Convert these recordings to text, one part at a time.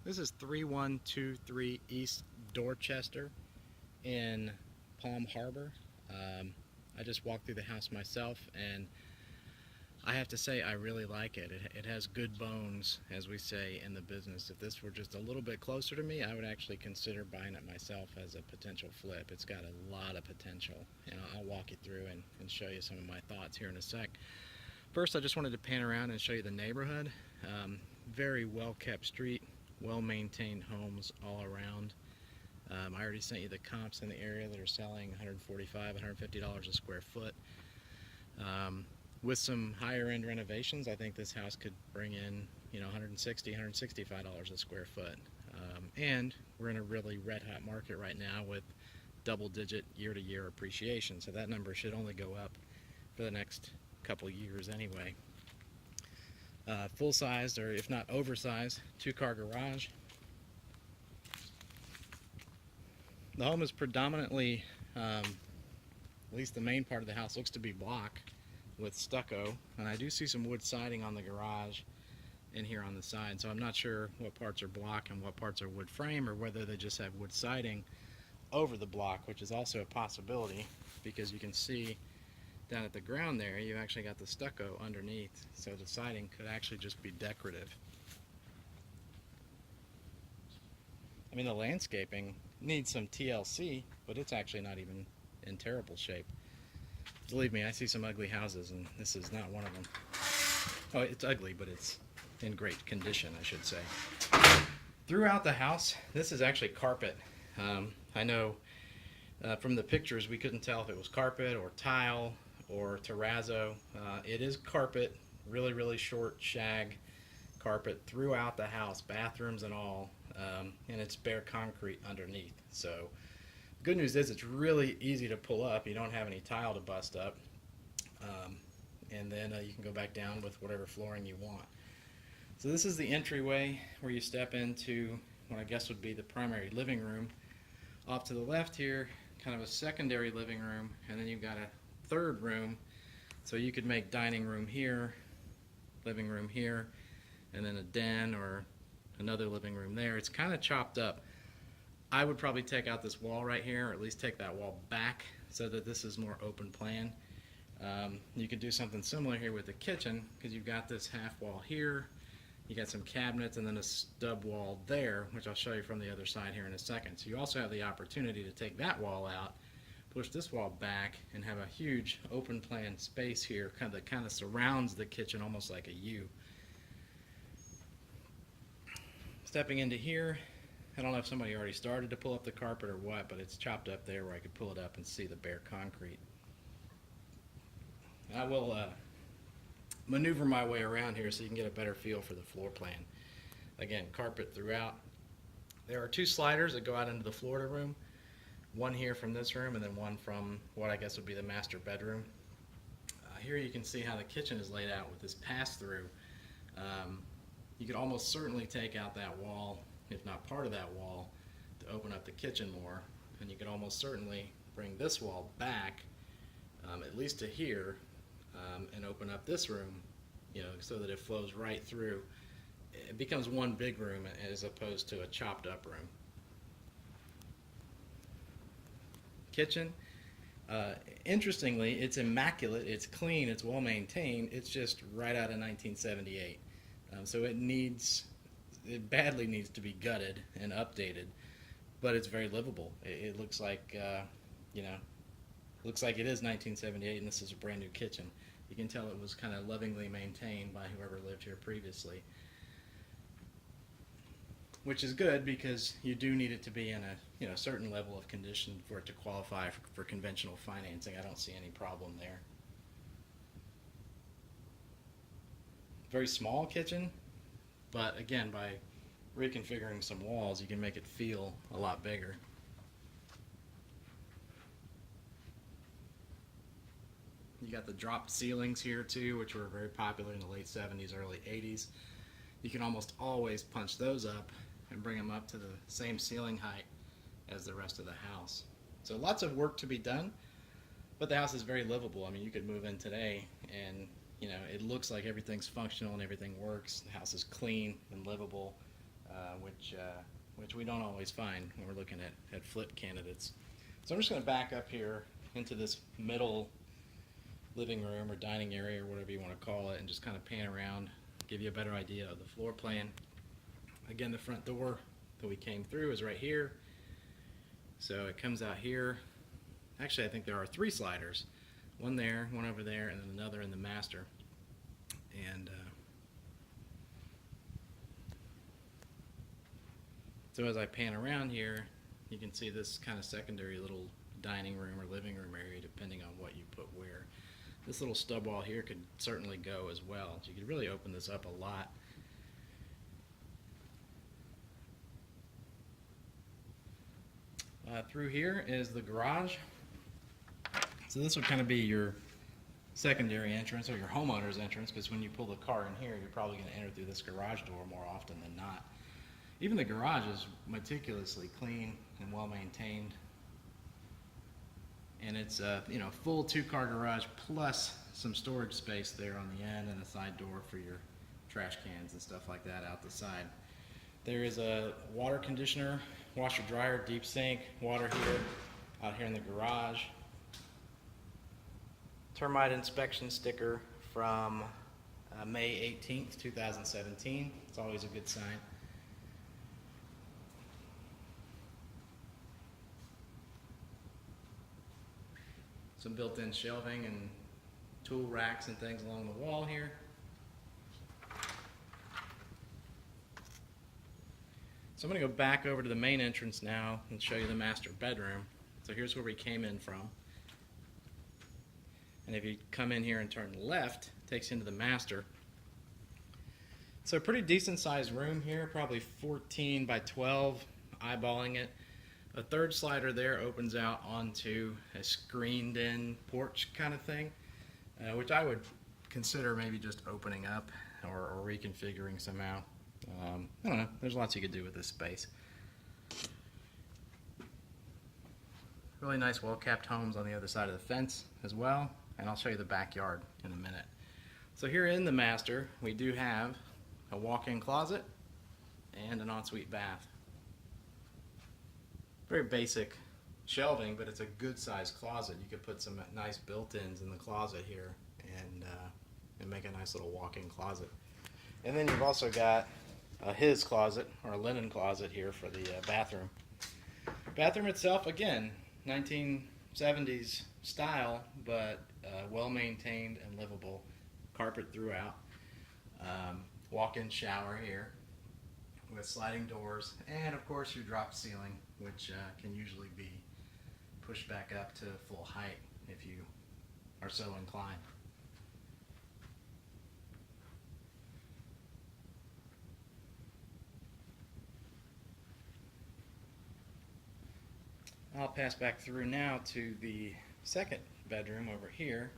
This is 3123 East Dorchester in Palm Harbor. I just walked through the house myself, and I have to say I really like it. It has good bones, as we say in the business. If this were just a little bit closer to me, I would actually consider buying it myself as a potential flip. It's got a lot of potential, and I'll walk you through and show you some of my thoughts here in a sec. First, I just wanted to pan around and show you the neighborhood. Very well kept street, well maintained homes all around. I already sent you the comps in the area that are selling $145, $150 a square foot. With some higher end renovations, I think this house could bring in, $160, $165 a square foot. And we're in a really red hot market right now with double digit year to year appreciation. So that number should only go up for the next couple years anyway. Full sized, or if not oversized, 2-car garage. The home is predominantly, at least the main part of the house looks to be block with stucco, and I do see some wood siding on the garage in here on the side, so I'm not sure what parts are block and what parts are wood frame, or whether they just have wood siding over the block, which is also a possibility, because you can see down at the ground there you actually got the stucco underneath, so the siding could actually just be decorative. I mean, the landscaping needs some TLC, but it's actually not even in terrible shape. Believe me, I see some ugly houses, and this is not one of them. Oh, it's ugly, but it's in great condition, I should say. Throughout the house, this is actually carpet. I know from the pictures we couldn't tell if it was carpet or tile or terrazzo. It is carpet, really, really short shag carpet throughout the house, bathrooms and all, and it's bare concrete underneath. So the good news is it's really easy to pull up. You don't have any tile to bust up, and then you can go back down with whatever flooring you want. So this is the entryway where you step into what I guess would be the primary living room. Off to the left here, kind of a secondary living room, and then you've got a third room. So you could make dining room here, living room here, and then a den or another living room there. It's kind of chopped up. I would probably take out this wall right here, or at least take that wall back so that this is more open plan. You could do something similar here with the kitchen, because you've got this half wall here, you got some cabinets, and then a stub wall there, which I'll show you from the other side here in a second. So you also have the opportunity to take that wall out, push this wall back, and have a huge open plan space here that kind of surrounds the kitchen almost like a U. Stepping into here, I don't know if somebody already started to pull up the carpet or what, but it's chopped up there where I could pull it up and see the bare concrete. I will maneuver my way around here so you can get a better feel for the floor plan. Again, carpet throughout. There are 2 sliders that go out into the Florida room. One here from this room, and then one from what I guess would be the master bedroom. Here you can see how the kitchen is laid out with this pass-through. You could almost certainly take out that wall, if not part of that wall, to open up the kitchen more, and you could almost certainly bring this wall back, at least to here, and open up this room, so that it flows right through. It becomes one big room as opposed to a chopped up room. Kitchen, interestingly, it's immaculate, it's clean, it's well maintained, it's just right out of 1978. So it badly needs to be gutted and updated, but it's very livable. It looks like, looks like it is 1978, and this is a brand new kitchen. You can tell it was kind of lovingly maintained by whoever lived here previously, which is good because you do need it to be in a certain level of condition for it to qualify for conventional financing. I don't see any problem there. Very small kitchen, but again, by reconfiguring some walls, you can make it feel a lot bigger. You got the dropped ceilings here too, which were very popular in the late 70s, early 80s. You can almost always punch those up and bring them up to the same ceiling height as the rest of the house. So lots of work to be done, but the house is very livable. I mean, you could move in today and it looks like everything's functional and everything works. The house is clean and livable. which we don't always find when we're looking at flip candidates. So I'm just going to back up here into this middle living room or dining area or whatever you want to call it, and just kind of pan around, give you a better idea of the floor plan. Again, the front door that we came through is right here. So it comes out here. Actually, I think there are 3 sliders. One there, one over there, and then another in the master. And so as I pan around here, you can see this kind of secondary little dining room or living room area, depending on what you put where. This little stub wall here could certainly go as well. So you could really open this up a lot. Through here is the garage. So this would kind of be your secondary entrance or your homeowner's entrance, because when you pull the car in here, you're probably going to enter through this garage door more often than not. Even the garage is meticulously clean and well maintained, and it's a full 2-car garage plus some storage space there on the end and a side door for your trash cans and stuff like that out the side. There is a water conditioner, washer dryer, deep sink, water heater out here in the garage. Termite inspection sticker from May 18th, 2017. It's always a good sign. Some built-in shelving and tool racks and things along the wall here. So I'm going to go back over to the main entrance now and show you the master bedroom. So here's where we came in from. And if you come in here and turn left, it takes you into the master. So a pretty decent sized room here, probably 14 by 12, eyeballing it. A 3rd slider there opens out onto a screened in porch kind of thing, which I would consider maybe just opening up or reconfiguring somehow. I don't know, there's lots you could do with this space. Really nice well-kept homes on the other side of the fence as well, and I'll show you the backyard in a minute. So here in the master, we do have a walk-in closet and an ensuite bath. Very basic shelving, but it's a good sized closet. You could put some nice built-ins in the closet here and make a nice little walk-in closet. And then you've also got his closet, or a linen closet here for the bathroom. Bathroom itself, again, 1970s style, but well maintained and livable. Carpet throughout. Walk-in shower here with sliding doors, and of course your drop ceiling, which can usually be pushed back up to full height if you are so inclined. I'll pass back through now to the 2nd bedroom over here.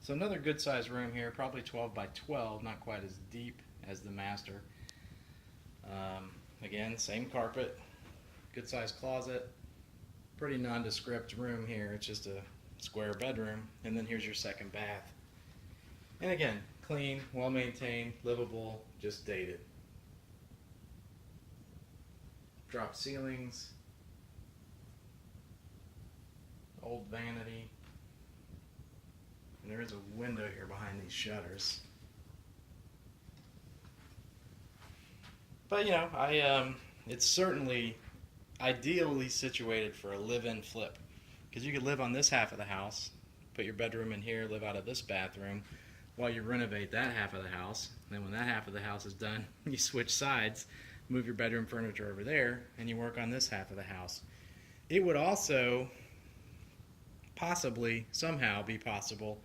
So another good sized room here, probably 12 by 12, not quite as deep as the master. Again, same carpet, good sized closet, pretty nondescript room here. It's just a square bedroom, and then here's your 2nd bath. And again, clean, well maintained, livable, just dated. Drop ceilings, old vanity, and there is a window here behind these shutters. But it's certainly ideally situated for a live-in flip, because you could live on this half of the house, put your bedroom in here, live out of this bathroom, while you renovate that half of the house. And then when that half of the house is done, you switch sides, move your bedroom furniture over there, and you work on this half of the house. It would also possibly, somehow, be possible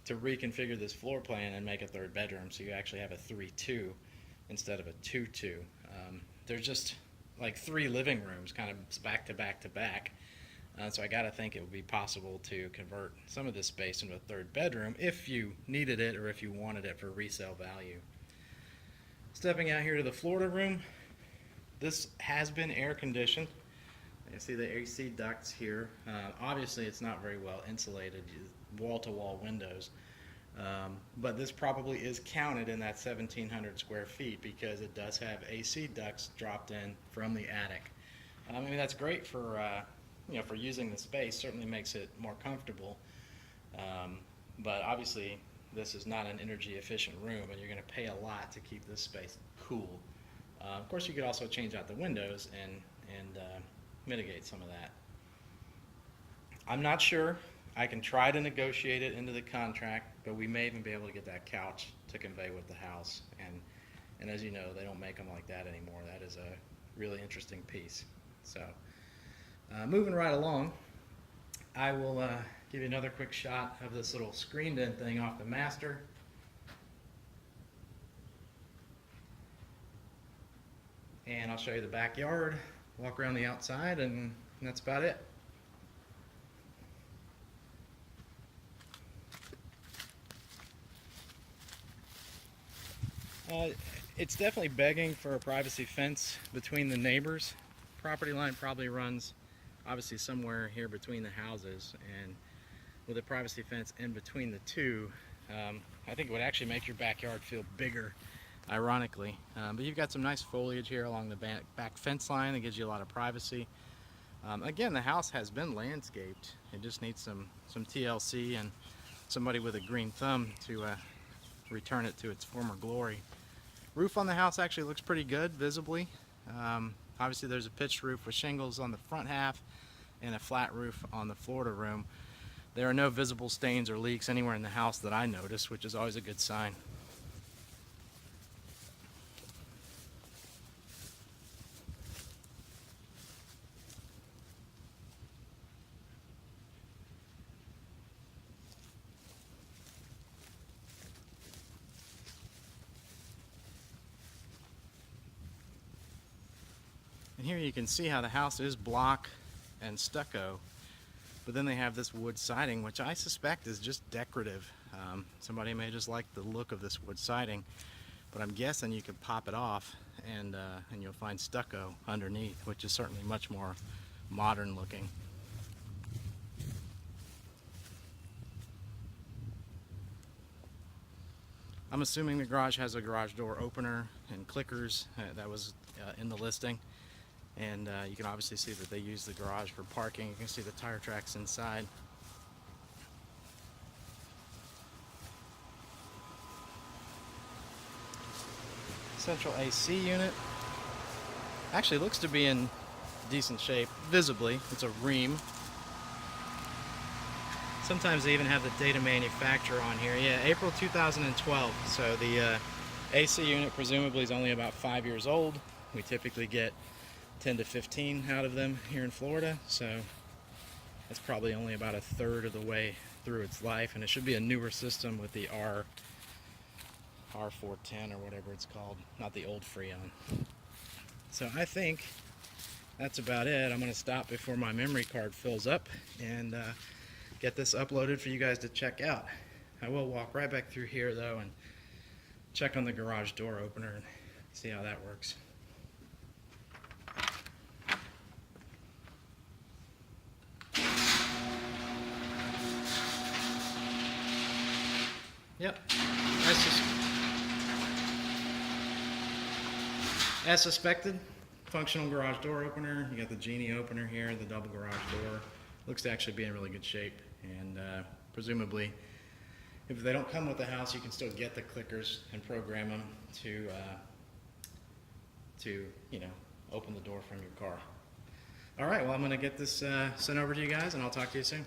to reconfigure this floor plan and make a 3rd bedroom, so you actually have a 3-2 instead of a 2-2. There's just like 3 living rooms kind of back to back to back. So I gotta think it would be possible to convert some of this space into a 3rd bedroom if you needed it or if you wanted it for resale value. Stepping out here to the Florida room, this has been air conditioned. You see the AC ducts here. Obviously it's not very well insulated, wall-to-wall windows. But this probably is counted in that 1,700 square feet because it does have AC ducts dropped in from the attic. I mean, that's great for for using the space. Certainly makes it more comfortable. But obviously, this is not an energy efficient room, and you're going to pay a lot to keep this space cool. Of course, you could also change out the windows and mitigate some of that. I'm not sure. I can try to negotiate it into the contract, but we may even be able to get that couch to convey with the house. And as you know, they don't make them like that anymore. That is a really interesting piece. So, moving right along, I will give you another quick shot of this little screened-in thing off the master. And I'll show you the backyard, walk around the outside, and that's about it. It's definitely begging for a privacy fence between the neighbors. Property line probably runs obviously somewhere here between the houses, and with a privacy fence in between the two, I think it would actually make your backyard feel bigger, ironically. But you've got some nice foliage here along the back fence line that gives you a lot of privacy. Again, the house has been landscaped. It just needs some TLC and somebody with a green thumb to return it to its former glory. Roof on the house actually looks pretty good visibly. Obviously there's a pitched roof with shingles on the front half and a flat roof on the Florida room. There are no visible stains or leaks anywhere in the house that I noticed, which is always a good sign. And here you can see how the house is block and stucco, but then they have this wood siding, which I suspect is just decorative. Somebody may just like the look of this wood siding, but I'm guessing you could pop it off and you'll find stucco underneath, which is certainly much more modern looking. I'm assuming the garage has a garage door opener and clickers. That was in the listing. And you can obviously see that they use the garage for parking. You can see the tire tracks inside. Central AC unit. Actually looks to be in decent shape, visibly. It's a Rheem. Sometimes they even have the date of manufacturer on here. Yeah, April 2012. So the AC unit presumably is only about 5 years old. We typically get 10 to 15 out of them here in Florida, so that's probably only about a third of the way through its life, and it should be a newer system with the R410 or whatever it's called, not the old Freon. So I think that's about it. I'm going to stop before my memory card fills up and get this uploaded for you guys to check out. I will walk right back through here though and check on the garage door opener and see how that works. Yep, as suspected, functional garage door opener. You got the Genie opener here, the double garage door. Looks to actually be in really good shape, and presumably, if they don't come with the house, you can still get the clickers and program them to open the door from your car. All right, well, I'm going to get this sent over to you guys, and I'll talk to you soon.